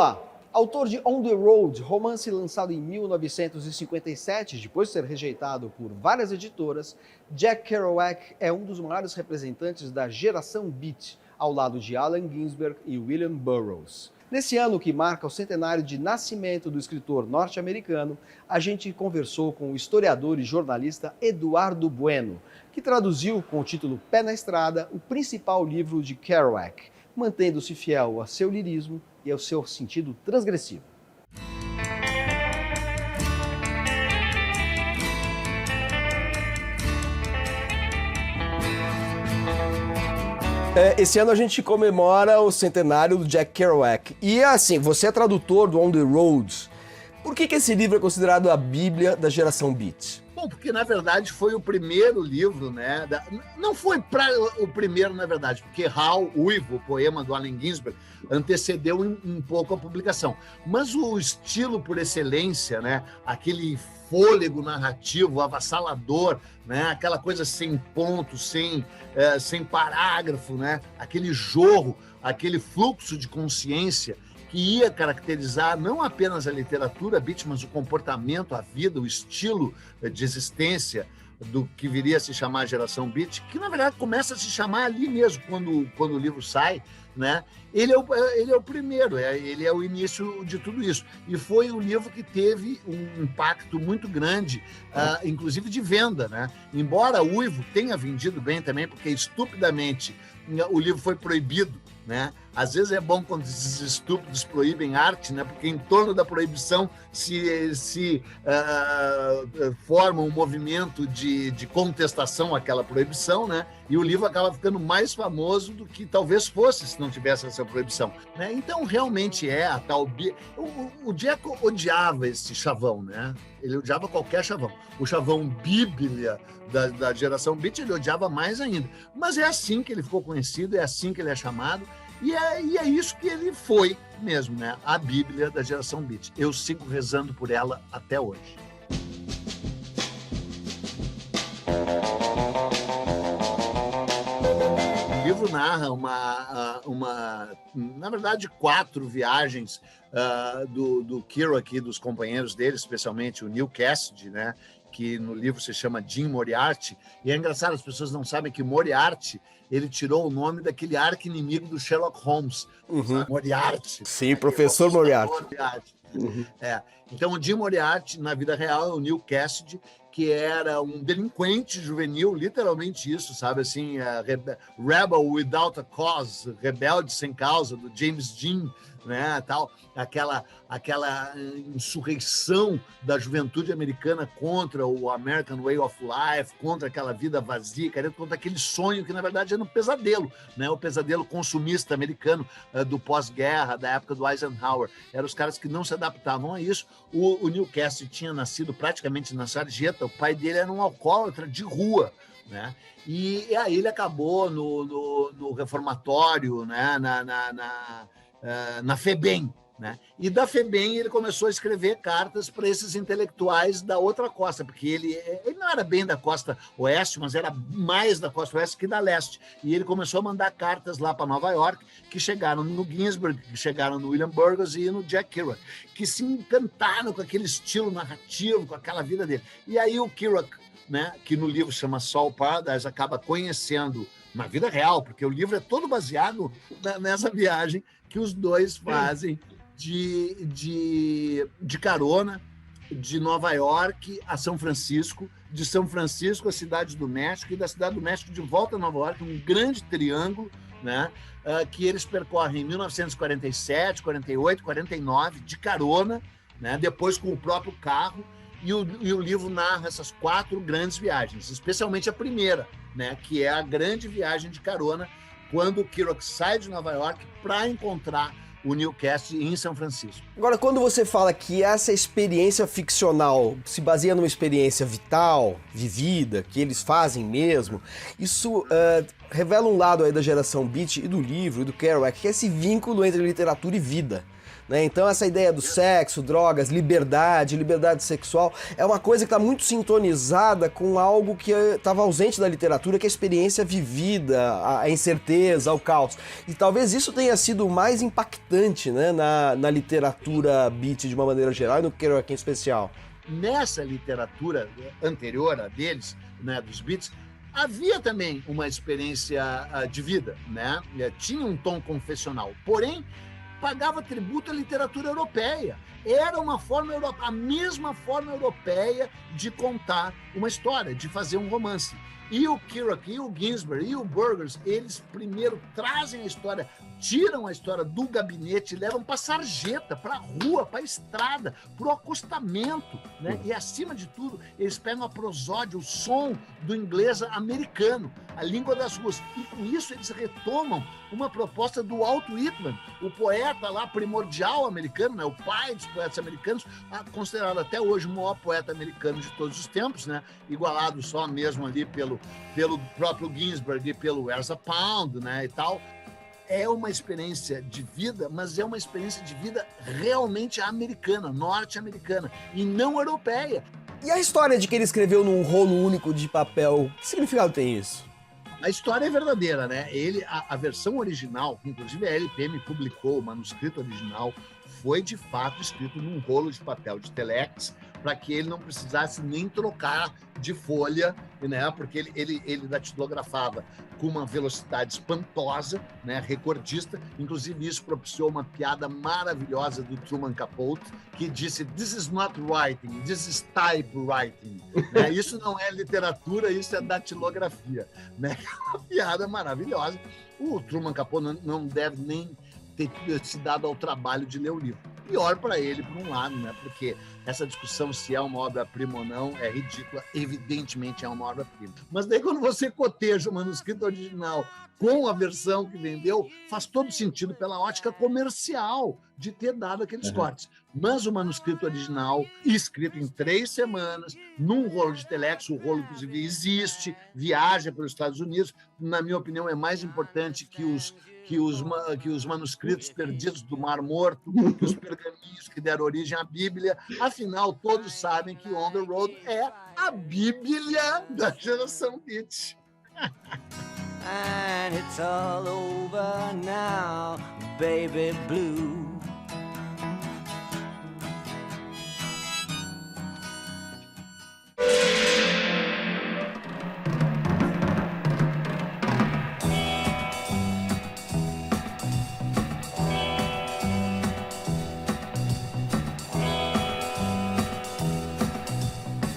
Olá! Autor de On the Road, romance lançado em 1957, depois de ser rejeitado por várias editoras, Jack Kerouac é um dos maiores representantes da geração Beat, ao lado de Allen Ginsberg e William Burroughs. Nesse ano que marca o centenário de nascimento do escritor norte-americano, a gente conversou com o historiador e jornalista Eduardo Bueno, que traduziu com o título Pé na Estrada o principal livro de Kerouac, mantendo-se fiel a seu lirismo e ao seu sentido transgressivo. Esse ano a gente comemora o centenário do Jack Kerouac. E assim, você é tradutor do On the Road. Por que esse livro é considerado a Bíblia da geração Beat? Bom, porque na verdade foi o primeiro livro, né? Não foi o primeiro, na verdade, porque Hal, Uivo, o poema do Allen Ginsberg, antecedeu um pouco a publicação. Mas o estilo por excelência, né? Aquele fôlego narrativo avassalador, né? Aquela coisa sem ponto, sem parágrafo, né? Aquele jorro, aquele fluxo de consciência que ia caracterizar não apenas a literatura beat, mas o comportamento, a vida, o estilo de existência do que viria a se chamar a geração beat, que na verdade começa a se chamar ali mesmo, quando o livro sai, né? Ele é o primeiro, ele é o início de tudo isso. E foi um livro que teve um impacto muito grande, inclusive de venda, né? Embora o Uivo tenha vendido bem também, porque estupidamente o livro foi proibido, né? Às vezes é bom quando esses estúpidos proíbem arte, né? Porque em torno da proibição se forma um movimento de contestação àquela proibição, né? E o livro acaba ficando mais famoso do que talvez fosse se não tivesse essa proibição, né? Então realmente é a tal... O Jack odiava esse chavão, né? Ele odiava qualquer chavão. O chavão Bíblia da geração Beat ele odiava mais ainda. Mas é assim que ele ficou conhecido, é assim que ele é chamado, e é isso que ele foi mesmo, né? A Bíblia da geração Beat. Eu sigo rezando por ela até hoje. O livro narra na verdade, 4 viagens do Kerouac e dos companheiros dele, especialmente o Neil Cassidy, né? Que no livro se chama Jim Moriarty. E é engraçado, as pessoas não sabem que Moriarty, ele tirou o nome daquele arqui-inimigo do Sherlock Holmes. Uhum. Moriarty. Sim, professor Moriarty. Uhum. Então, o Jim Moriarty, na vida real, é o Neil Cassidy, que era um delinquente juvenil, literalmente isso, sabe, assim, rebel without a cause, rebelde sem causa, do James Dean, né, tal, aquela insurreição da juventude americana contra o American Way of Life, contra aquela vida vazia, contra aquele sonho que, na verdade, era um pesadelo, né, o pesadelo consumista americano do pós-guerra, da época do Eisenhower. Eram os caras que não se adaptavam a isso. O Neil Cassidy tinha nascido praticamente na sarjeta, o pai dele era um alcoólatra de rua, né? E aí ele acabou no reformatório, né? Na FEBEM, né? E da FEBEM ele começou a escrever cartas para esses intelectuais da outra costa, porque ele não era bem da costa oeste, mas era mais da costa oeste que da leste. E ele começou a mandar cartas lá para Nova York, que chegaram no Ginsberg, que chegaram no William Burroughs e no Jack Kerouac, que se encantaram com aquele estilo narrativo, com aquela vida dele. E aí o Kerouac, né, que no livro chama Soul Paradise, acaba conhecendo na vida real, porque o livro é todo baseado nessa viagem que os dois fazem de carona de Nova York a São Francisco, de São Francisco à Cidade do México e da Cidade do México de volta a Nova York, um grande triângulo, né, que eles percorrem em 1947, 48, 49, de carona, né, depois com o próprio carro, e o livro narra essas 4 grandes viagens, especialmente a primeira, né, que é a grande viagem de carona, quando o Kerouac sai de Nova York para encontrar o Neil Cassidy em São Francisco. Agora, quando você fala que essa experiência ficcional se baseia numa experiência vital, vivida, que eles fazem mesmo, isso revela um lado aí da geração Beat e do livro, e do Kerouac, que é esse vínculo entre literatura e vida. né? Então essa ideia do sexo, drogas, liberdade sexual, é uma coisa que está muito sintonizada com algo que estava ausente da literatura, que é a experiência vivida, a incerteza, o caos. E talvez isso tenha sido mais impactante, né, na literatura beat de uma maneira geral e no Kerouac em especial. Nessa literatura anterior a deles, né, dos Beats, havia também uma experiência de vida, né? Tinha um tom confessional, porém pagava tributo à literatura europeia. Era uma forma a mesma forma europeia de contar uma história, de fazer um romance. E o Kerouac, e o Ginsberg, e o Burgers, eles primeiro trazem a história, tiram a história do gabinete, levam para a sarjeta, para a rua, para a estrada, para o acostamento, né? E, acima de tudo, eles pegam a prosódia, o som do inglês americano, a língua das ruas. E, com isso, eles retomam uma proposta do Walt Whitman, o poeta lá primordial americano, né? O pai dos poetas americanos, considerado até hoje o maior poeta americano de todos os tempos, né? Igualado só mesmo ali pelo próprio Ginsberg e pelo Where's a Pound, né, e tal. É uma experiência de vida, mas é uma experiência de vida realmente americana, norte-americana, e não europeia. E a história de que ele escreveu num rolo único de papel, que significado tem isso? A história é verdadeira, né? A versão original, que inclusive a LPM publicou, o manuscrito original, foi de fato escrito num rolo de papel de telex, para que ele não precisasse nem trocar de folha, né? Porque ele datilografava com uma velocidade espantosa, né? Recordista. Inclusive, isso propiciou uma piada maravilhosa do Truman Capote, que disse: "This is not writing, this is typewriting." Né? Isso não é literatura, isso é datilografia. Né? Uma piada maravilhosa. O Truman Capote não deve nem ter se dado ao trabalho de ler o livro. Pior para ele, por um lado, né? Porque essa discussão se é uma obra-prima ou não é ridícula, evidentemente é uma obra-prima. Mas daí, quando você coteja o manuscrito original com a versão que vendeu, faz todo sentido pela ótica comercial de ter dado aqueles cortes. Mas o manuscrito original, escrito em 3 semanas, num rolo de telex, o rolo, inclusive, existe, viaja pelos Estados Unidos, na minha opinião, é mais importante que os manuscritos perdidos do Mar Morto, que os pergaminhos que deram origem à Bíblia. Afinal, todos sabem que On the Road é a Bíblia da geração Beat. And it's all over now, baby blue.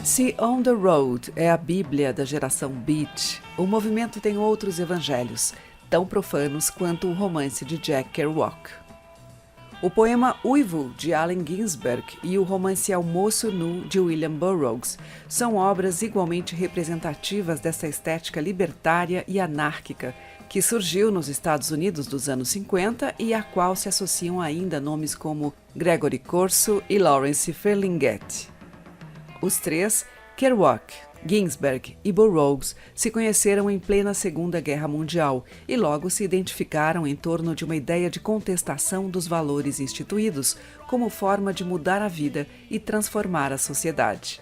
Se On the Road é a Bíblia da geração Beat, o movimento tem outros evangelhos, tão profanos quanto o romance de Jack Kerouac. O poema Uivo, de Allen Ginsberg, e o romance Almoço Nu, de William Burroughs, são obras igualmente representativas dessa estética libertária e anárquica que surgiu nos Estados Unidos dos anos 50 e à qual se associam ainda nomes como Gregory Corso e Lawrence Ferlinghetti. Os três, Kerouac, Ginsberg e Burroughs, se conheceram em plena Segunda Guerra Mundial e logo se identificaram em torno de uma ideia de contestação dos valores instituídos como forma de mudar a vida e transformar a sociedade.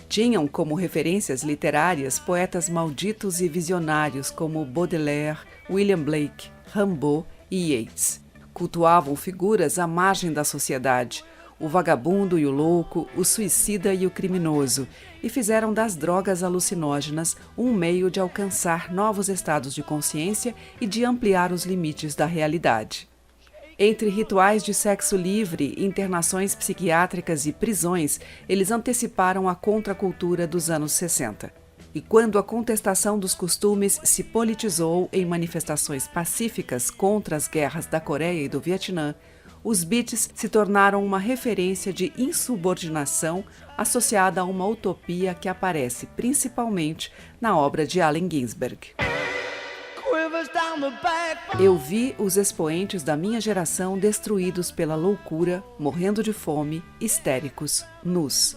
Tinham como referências literárias poetas malditos e visionários como Baudelaire, William Blake, Rimbaud e Yeats. Cultuavam figuras à margem da sociedade, o vagabundo e o louco, o suicida e o criminoso, e fizeram das drogas alucinógenas um meio de alcançar novos estados de consciência e de ampliar os limites da realidade. Entre rituais de sexo livre, internações psiquiátricas e prisões, eles anteciparam a contracultura dos anos 60. E quando a contestação dos costumes se politizou em manifestações pacíficas contra as guerras da Coreia e do Vietnã, os Beats se tornaram uma referência de insubordinação associada a uma utopia que aparece principalmente na obra de Allen Ginsberg. Eu vi os expoentes da minha geração destruídos pela loucura, morrendo de fome, histéricos, nus.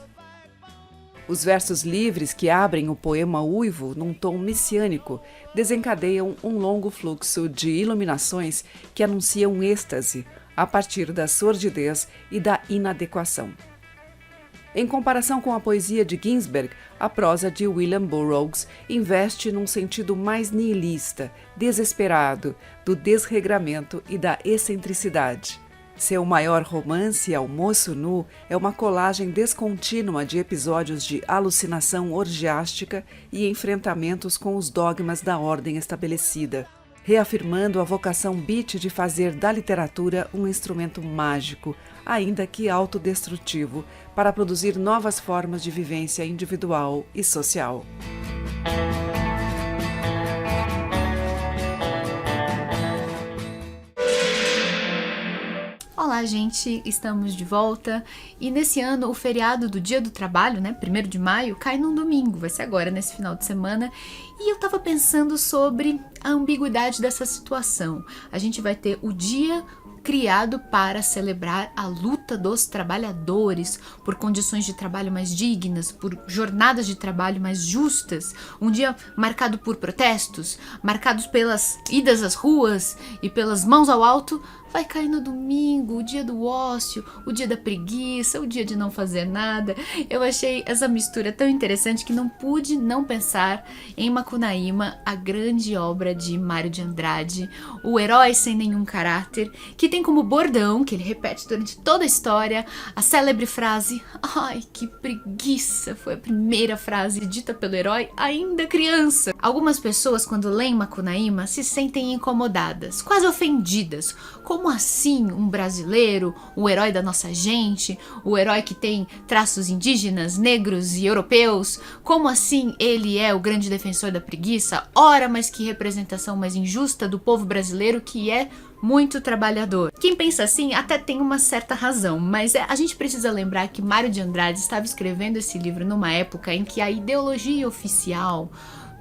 Os versos livres que abrem o poema Uivo num tom messiânico desencadeiam um longo fluxo de iluminações que anunciam êxtase, a partir da sordidez e da inadequação. Em comparação com a poesia de Ginsberg, a prosa de William Burroughs investe num sentido mais nihilista, desesperado, do desregramento e da excentricidade. Seu maior romance, Almoço Nu, é uma colagem descontínua de episódios de alucinação orgiástica e enfrentamentos com os dogmas da ordem estabelecida, reafirmando a vocação beat de fazer da literatura um instrumento mágico, ainda que autodestrutivo, para produzir novas formas de vivência individual e social. Olá, gente! Estamos de volta e nesse ano o feriado do Dia do Trabalho, 1º de maio, cai num domingo, vai ser agora, nesse final de semana. E eu tava pensando sobre a ambiguidade dessa situação. A gente vai ter o dia criado para celebrar a luta dos trabalhadores por condições de trabalho mais dignas, por jornadas de trabalho mais justas, um dia marcado por protestos, marcados pelas idas às ruas e pelas mãos ao alto. Vai cair no domingo, o dia do ócio, o dia da preguiça, o dia de não fazer nada. Eu achei essa mistura tão interessante que não pude não pensar em Macunaíma, a grande obra de Mário de Andrade, o herói sem nenhum caráter, que tem como bordão, que ele repete durante toda a história, a célebre frase: "Ai, que preguiça", foi a primeira frase dita pelo herói ainda criança. Algumas pessoas, quando leem Macunaíma, se sentem incomodadas, quase ofendidas. Como assim um brasileiro, o herói da nossa gente, o herói que tem traços indígenas, negros e europeus, como assim ele é o grande defensor da preguiça? Ora, mas que representação mais injusta do povo brasileiro, que é muito trabalhador. Quem pensa assim até tem uma certa razão, mas a gente precisa lembrar que Mário de Andrade estava escrevendo esse livro numa época em que a ideologia oficial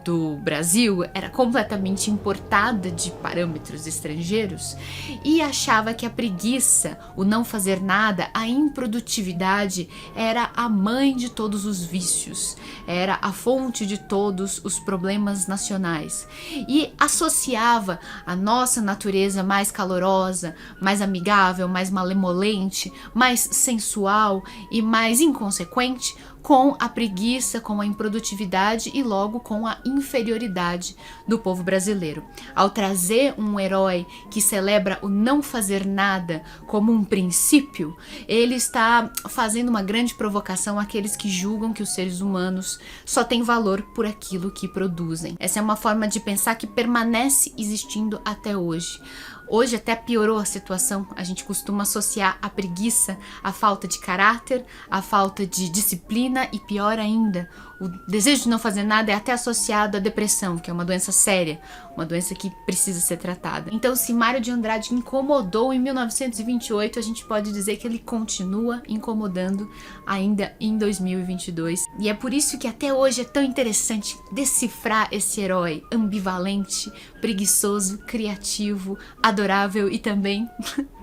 do Brasil era completamente importada de parâmetros estrangeiros e achava que a preguiça, o não fazer nada, a improdutividade era a mãe de todos os vícios, era a fonte de todos os problemas nacionais e associava a nossa natureza mais calorosa, mais amigável, mais malemolente, mais sensual e mais inconsequente com a preguiça, com a improdutividade e logo com a inferioridade do povo brasileiro. Ao trazer um herói que celebra o não fazer nada como um princípio, ele está fazendo uma grande provocação àqueles que julgam que os seres humanos só têm valor por aquilo que produzem. Essa é uma forma de pensar que permanece existindo até hoje. Hoje até piorou a situação, a gente costuma associar a preguiça à falta de caráter, à falta de disciplina e pior ainda, o desejo de não fazer nada é até associado à depressão, que é uma doença séria, uma doença que precisa ser tratada. Então, se Mário de Andrade incomodou em 1928, a gente pode dizer que ele continua incomodando ainda em 2022. E é por isso que até hoje é tão interessante decifrar esse herói ambivalente, preguiçoso, criativo, adorável e também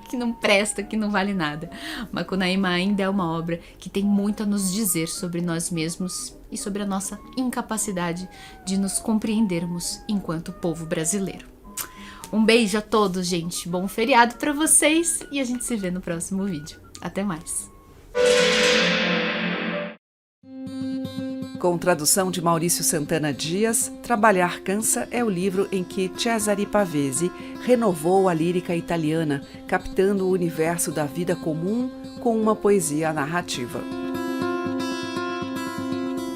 que não presta, que não vale nada. Macunaíma ainda é uma obra que tem muito a nos dizer sobre nós mesmos e sobre a nossa incapacidade de nos compreendermos enquanto povo brasileiro. Um beijo a todos, gente. Bom feriado para vocês e a gente se vê no próximo vídeo. Até mais. Com tradução de Maurício Santana Dias, Trabalhar Cansa é o livro em que Cesare Pavese renovou a lírica italiana, captando o universo da vida comum com uma poesia narrativa.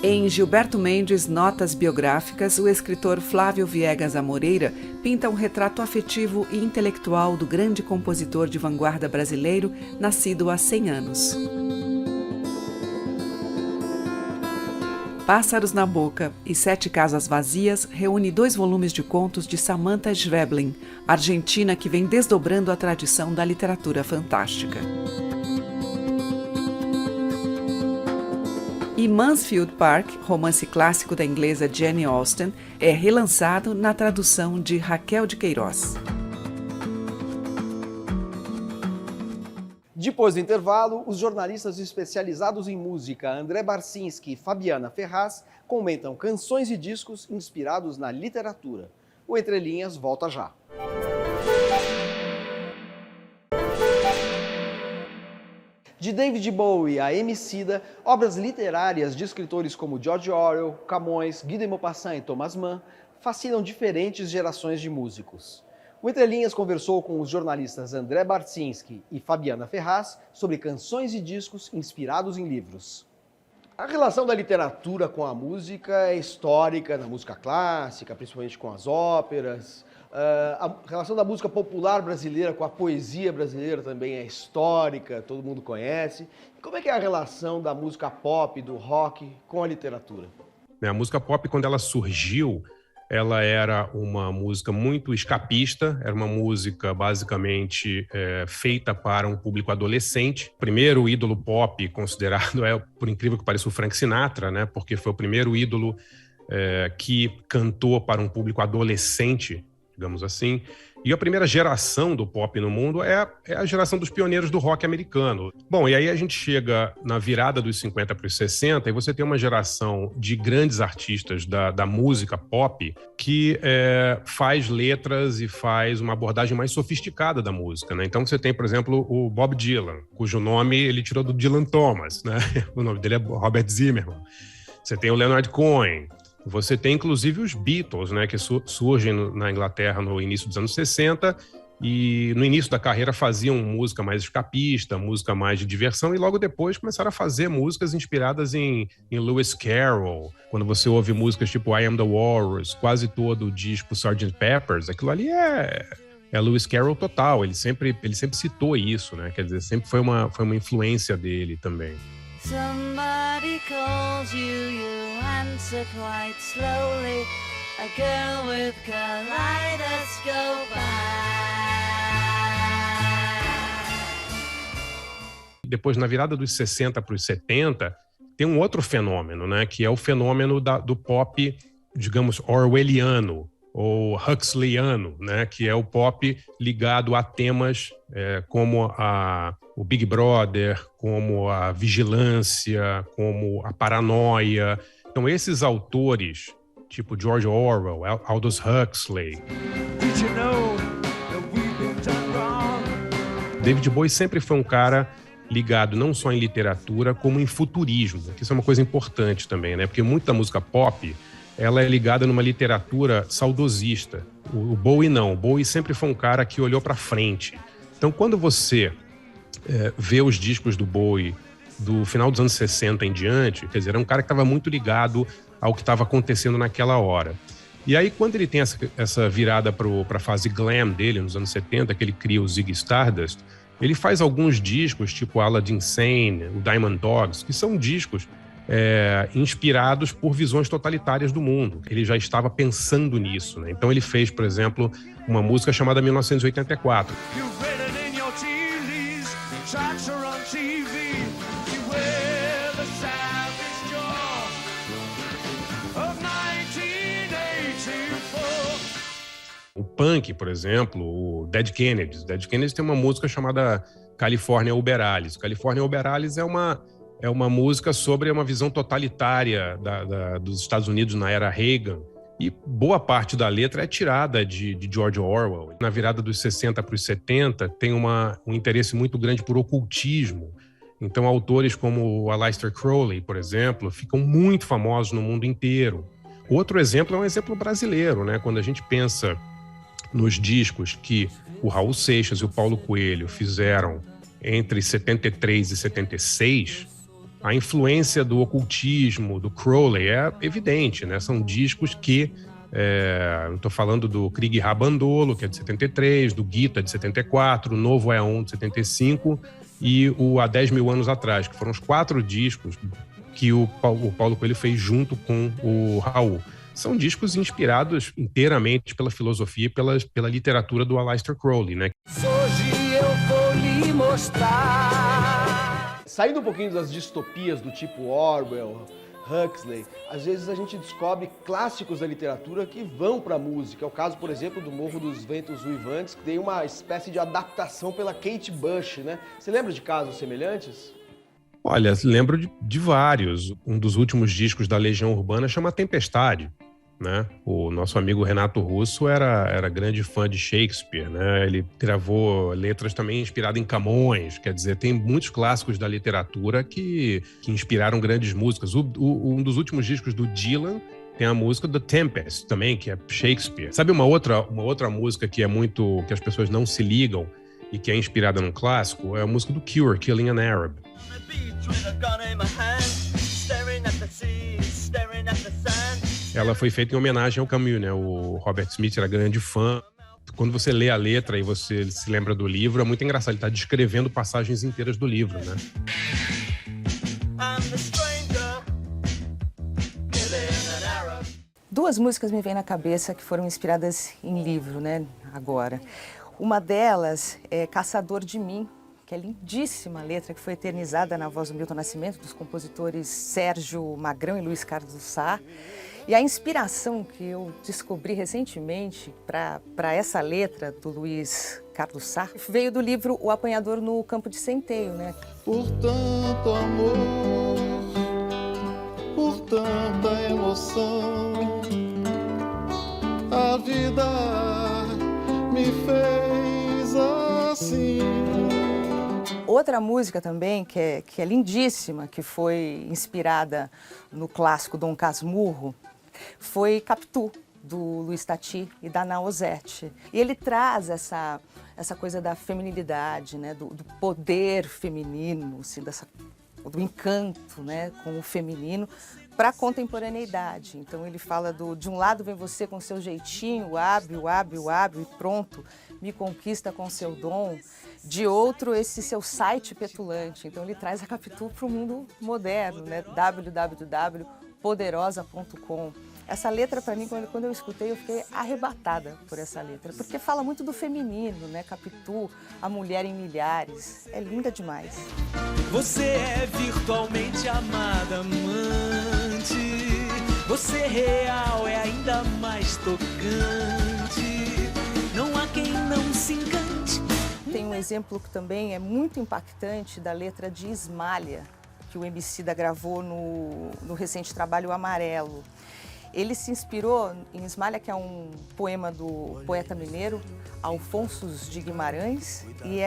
Em Gilberto Mendes, Notas Biográficas, o escritor Flávio Viegas Amoreira pinta um retrato afetivo e intelectual do grande compositor de vanguarda brasileiro, nascido há 100 anos. Pássaros na Boca e 7 Casas Vazias reúne 2 volumes de contos de Samantha Schweblin, argentina que vem desdobrando a tradição da literatura fantástica. E Mansfield Park, romance clássico da inglesa Jane Austen, é relançado na tradução de Raquel de Queiroz. Depois do intervalo, os jornalistas especializados em música André Barcinski e Fabiana Ferraz comentam canções e discos inspirados na literatura. O Entre Linhas volta já. De David Bowie a Emicida, obras literárias de escritores como George Orwell, Camões, Guy de Maupassant e Thomas Mann fascinam diferentes gerações de músicos. O Entre Linhas conversou com os jornalistas André Barcinski e Fabiana Ferraz sobre canções e discos inspirados em livros. A relação da literatura com a música é histórica, na música clássica, principalmente com as óperas. A relação da música popular brasileira com a poesia brasileira também é histórica, todo mundo conhece. Como é que é a relação da música pop, do rock, com a literatura? A música pop, quando ela surgiu, ela era uma música muito escapista, era uma música basicamente feita para um público adolescente. O primeiro ídolo pop considerado é, por incrível que pareça, o Frank Sinatra, né? Porque foi o primeiro ídolo que cantou para um público adolescente, digamos assim. E a primeira geração do pop no mundo é a geração dos pioneiros do rock americano. Bom, e aí a gente chega na virada dos 50 para os 60 e você tem uma geração de grandes artistas da música pop que faz letras e faz uma abordagem mais sofisticada da música, né? Então você tem, por exemplo, o Bob Dylan, cujo nome ele tirou do Dylan Thomas, né? O nome dele é Robert Zimmerman. Você tem o Leonard Cohen. Você tem, inclusive, os Beatles, né, que surgem na Inglaterra no início dos anos 60 e no início da carreira faziam música mais escapista, música mais de diversão e logo depois começaram a fazer músicas inspiradas em Lewis Carroll. Quando você ouve músicas tipo I Am The Walrus, quase todo o disco Sgt. Pepper's, aquilo ali é Lewis Carroll total, ele sempre citou isso, né? Quer dizer, sempre foi uma influência dele também. Somebody calls you, you answer quite slowly. A girl with kaleidoscope eyes. Depois, na virada dos 60 para os 70, tem um outro fenômeno, né? Que é o fenômeno do pop, digamos, orwelliano ou huxleyano, né? Que é o pop ligado a temas como o Big Brother, como a vigilância, como a paranoia. Então, esses autores, tipo George Orwell, Aldous Huxley. David Bowie sempre foi um cara ligado não só em literatura, como em futurismo, que isso é uma coisa importante também, né? Porque muita música pop, ela é ligada numa literatura saudosista. O Bowie não. O Bowie sempre foi um cara que olhou para frente. Então, quando você vê os discos do Bowie do final dos anos 60 em diante, quer dizer, era um cara que estava muito ligado ao que estava acontecendo naquela hora. E aí, quando ele tem essa virada para a fase glam dele, nos anos 70, que ele cria o Ziggy Stardust, ele faz alguns discos, tipo Aladdin Sane, o Diamond Dogs, que são discos inspirados por visões totalitárias do mundo. Ele já estava pensando nisso, né? Então ele fez, por exemplo, uma música chamada 1984. O punk, por exemplo, o Dead Kennedys. Dead Kennedys tem uma música chamada California Uberalis. California Uberalis é uma música sobre uma visão totalitária dos Estados Unidos na era Reagan. E boa parte da letra é tirada de George Orwell. Na virada dos 60 para os 70, tem um interesse muito grande por ocultismo. Então, autores como o Aleister Crowley, por exemplo, ficam muito famosos no mundo inteiro. Outro exemplo é um exemplo brasileiro, né? Quando a gente pensa nos discos que o Raul Seixas e o Paulo Coelho fizeram entre 73 e 76, a influência do ocultismo, do Crowley, é evidente, né? São discos que, eu estou falando do Krieg Rabandolo, que é de 73, do Gita, de 74, o Novo Aeon, de 75, e o Há 10 Mil Anos Atrás, que foram os 4 discos que o Paulo Coelho fez junto com o Raul. São discos inspirados inteiramente pela filosofia e pela literatura do Aleister Crowley, né? Hoje eu vou lhe mostrar. Saindo um pouquinho das distopias do tipo Orwell, Huxley, às vezes a gente descobre clássicos da literatura que vão para a música. É o caso, por exemplo, do Morro dos Ventos Uivantes, que tem uma espécie de adaptação pela Kate Bush, né? Você lembra de casos semelhantes? Olha, lembro de vários. Um dos últimos discos da Legião Urbana chama Tempestade. né? O nosso amigo Renato Russo era grande fã de Shakespeare, né? Ele gravou letras também inspiradas em Camões, quer dizer, tem muitos clássicos da literatura que inspiraram grandes músicas. Um dos últimos discos do Dylan tem a música The Tempest também, que é Shakespeare. Sabe uma outra música que as pessoas não se ligam e que é inspirada num clássico? É a música do Cure, Killing an Arab. Ela foi feita em homenagem ao Camus, né? O Robert Smith era grande fã. Quando você lê a letra e você se lembra do livro, é muito engraçado. Ele está descrevendo passagens inteiras do livro, né? Duas músicas me vêm na cabeça que foram inspiradas em livro, né? Agora. Uma delas é Caçador de Mim, que é lindíssima letra, que foi eternizada na voz do Milton Nascimento, dos compositores Sérgio Magrão e Luiz Carlos Sá. E a inspiração que eu descobri recentemente para essa letra do Luiz Carlos Sá veio do livro O Apanhador no Campo de Centeio, né? Por tanto amor, por tanta emoção, a vida me fez assim. Outra música também, que é lindíssima, que foi inspirada no clássico Dom Casmurro, foi Capitu, do Luiz Tati e da Nausete. E ele traz essa coisa da feminilidade, né, do poder feminino, assim, do encanto, né, com o feminino, para a contemporaneidade. Então ele fala de um lado vem você com seu jeitinho, abre e pronto, me conquista com seu dom. De outro, esse seu site petulante. Então ele traz a Capitu para o mundo moderno, né, www.poderosa.com. Essa letra, para mim, quando eu escutei, eu fiquei arrebatada por essa letra, porque fala muito do feminino, né? Capitu, a mulher em milhares. É linda demais. Você é virtualmente amada, amante. Você real é ainda mais tocante. Não há quem não se encante. Tem um exemplo que também é muito impactante da letra de Ismália, que o Emicida gravou no recente trabalho Amarelo. Ele se inspirou em Ismália, que é um poema do poeta mineiro Alfonso de Guimarães, e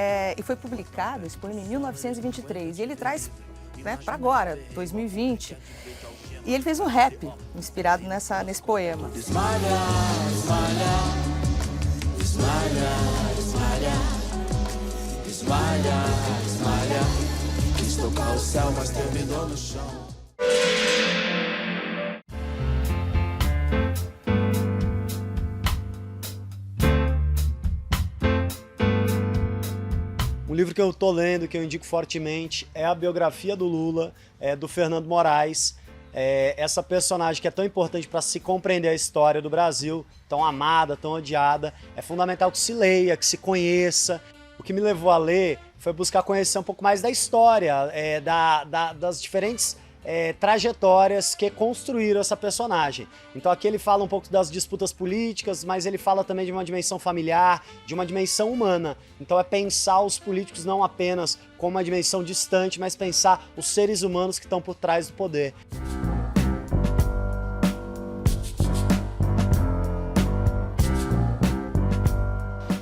foi publicado esse poema em 1923. E ele traz, né, para agora, 2020. E ele fez um rap inspirado nesse poema. Ismália, Ismália, Ismália, Ismália, Ismália, Ismália, quis tocar o céu, mas terminou no chão. Um livro que eu estou lendo, que eu indico fortemente, é a biografia do Lula, do Fernando Moraes. Essa personagem que é tão importante para se compreender a história do Brasil, tão amada, tão odiada. É fundamental que se leia, que se conheça. O que me levou a ler foi buscar conhecer um pouco mais da história, das diferentes trajetórias que construíram essa personagem. Então aqui ele fala um pouco das disputas políticas, mas ele fala também de uma dimensão familiar, de uma dimensão humana. Então é pensar os políticos não apenas como uma dimensão distante, mas pensar os seres humanos que estão por trás do poder.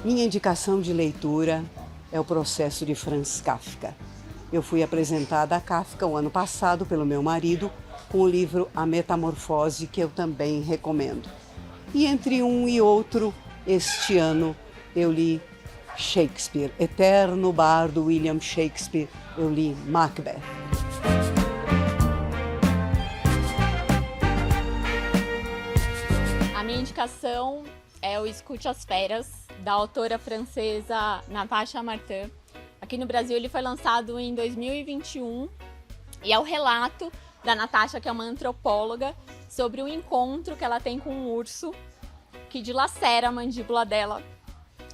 Minha indicação de leitura é o Processo de Franz Kafka. Eu fui apresentada a Kafka o ano passado pelo meu marido com o livro A Metamorfose, que eu também recomendo. E entre um e outro, este ano eu li Shakespeare, eterno bardo William Shakespeare, eu li Macbeth. A minha indicação é o Escute as Feras, da autora francesa Natacha Martin. Aqui no Brasil ele foi lançado em 2021 e é o relato da Natacha, que é uma antropóloga, sobre o encontro que ela tem com um urso que dilacera a mandíbula dela.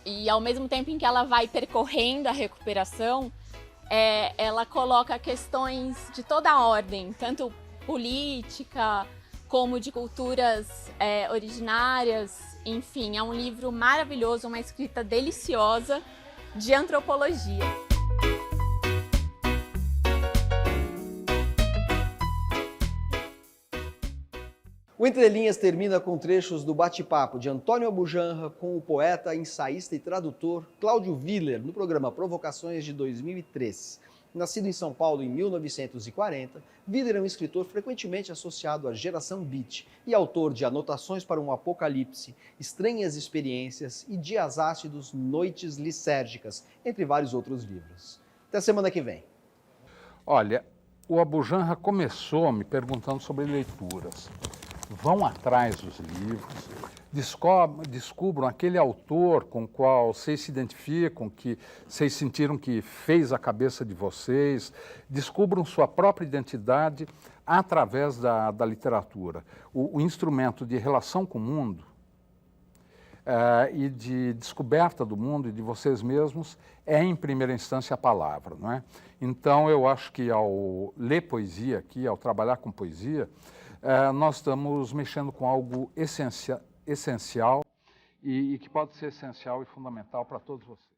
E ao mesmo tempo em que ela vai percorrendo a recuperação, ela coloca questões de toda a ordem, tanto política como de culturas originárias. Enfim, é um livro maravilhoso, uma escrita deliciosa de antropologia. O Entre Linhas termina com trechos do bate-papo de Antônio Abujamra com o poeta, ensaísta e tradutor Cláudio Willer, no programa Provocações de 2003. Nascido em São Paulo em 1940, Willer é um escritor frequentemente associado à geração beat e autor de Anotações para um Apocalipse, Estranhas Experiências e Dias Ácidos, Noites Lisérgicas, entre vários outros livros. Até semana que vem. Olha, o Abujamra começou me perguntando sobre leituras. Vão atrás dos livros, descubram aquele autor com o qual vocês se identificam, que vocês sentiram que fez a cabeça de vocês, descubram sua própria identidade através da literatura. O instrumento de relação com o mundo e de descoberta do mundo e de vocês mesmos é, em primeira instância, a palavra, não é? Então, eu acho que ao ler poesia aqui, ao trabalhar com poesia, nós estamos mexendo com algo essencial e que pode ser essencial e fundamental para todos vocês.